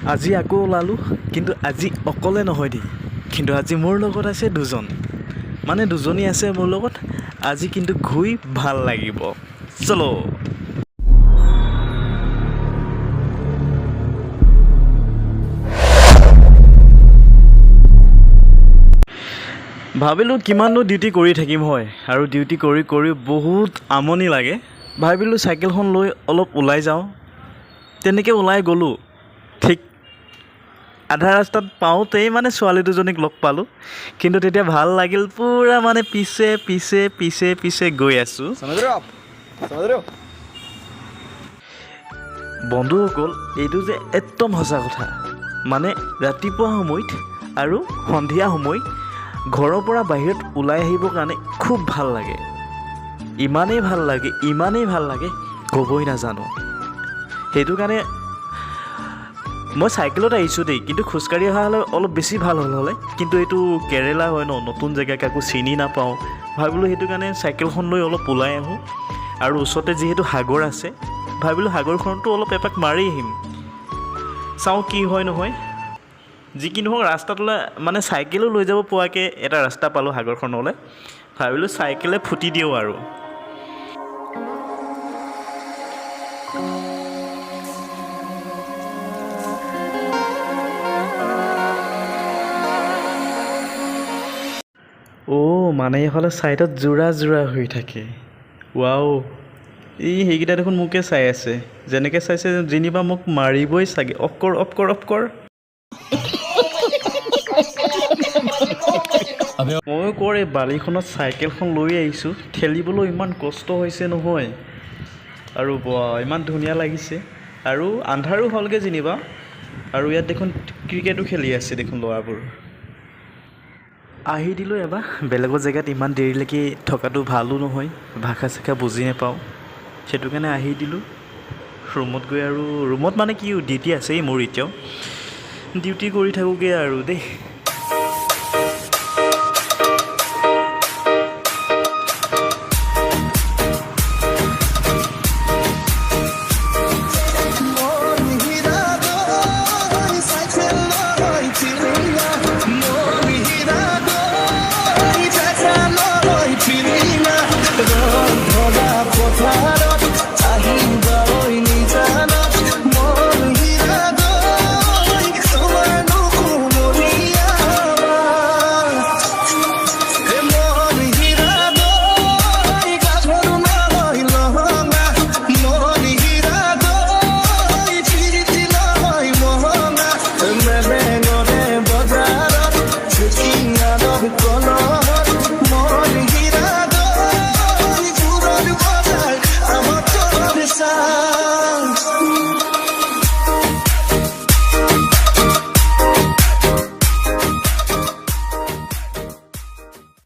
আজি আকৌ ওলালোঁ, কিন্তু আজি অকলে নহয় দেই। কিন্তু আজি মোৰ লগত আছে দুজনী আছে মোৰ লগত। আজি কিন্তু ঘূৰি ভাল লাগিব। চলো। ভাবিলোঁ কিমাননো ডিউটি কৰি থাকিম হয়, আৰু ডিউটি কৰি কৰি বহুত আমনি লাগে। ভাবিলোঁ চাইকেলখন লৈ অলপ ওলাই যাওঁ। তেনেকৈ ওলাই গ'লোঁ। ঠিক আধা ৰাস্তাত পাওঁতেই মানে ছোৱালী দুজনীক লগ পালোঁ। কিন্তু তেতিয়া ভাল লাগিল, পূৰা মানে পিছে গৈ আছোঁ। বন্ধুসকল, এইটো যে একদম সঁচা কথা। মানে ৰাতিপুৱা সময়ত আৰু সন্ধিয়া সময়ত ঘৰৰ পৰা বাহিৰত ওলাই আহিবৰ কাৰণে খুব ভাল লাগে। ইমানেই ভাল লাগে ক'বই নাজানো। সেইটো কাৰণে মই চাইকেলত আহিছোঁ দেই, কিন্তু খোজকাঢ়ি অহা হ'লে অলপ বেছি ভাল হ'ল হ'লে। কিন্তু এইটো কেৰেলা হয় ন, নতুন জেগা, কাকো চিনি নাপাওঁ। ভাবিলোঁ সেইটো কাৰণে চাইকেলখন লৈ অলপ ওলাই আহোঁ। আৰু ওচৰতে যিহেতু সাগৰ আছে, ভাবিলোঁ সাগৰখনতো অলপ এপাক মাৰি আহিম। চাওঁ কি হয় নহয়। যি কি নহওক ৰাস্তাটোলৈ মানে চাইকেলো লৈ যাব পোৱাকৈ এটা ৰাস্তা পালোঁ সাগৰখনলৈ। ভাবিলোঁ চাইকেলে ফুটি দিওঁ আৰু। মানে এইফালে ছাইডত যোৰা হৈ থাকে। ৱাও, সেইকেইটা দেখোন মোকে চাই আছে। যেনেকৈ চাইছে যেনিবা মোক মাৰিবই চাগে। অফ কৰ। ময়ো এই বালিখনত চাইকেলখন লৈ আহিছোঁ। ঠেলিবলৈ ইমান কষ্ট হৈছে নহয়। আৰু ইমান ধুনীয়া লাগিছে। আৰু আন্ধাৰো হ'লগৈ যেনিবা। আৰু ইয়াত দেখোন ক্ৰিকেটো খেলি আছে দেখোন ল'ৰাবোৰ। আহি দিলোঁ এবাৰ। বেলেগৰ জেগাত ইমান দেৰিলৈকে থকাটো ভালো নহয়, ভাষা চাষা বুজি নাপাওঁ। সেইটো কাৰণে আহি দিলোঁ ৰুমত গৈ। আৰু ৰুমত মানে কি, ডিউটি আছেই মোৰ এতিয়াও। ডিউটি কৰি থাকোঁগৈ আৰু দেই। Color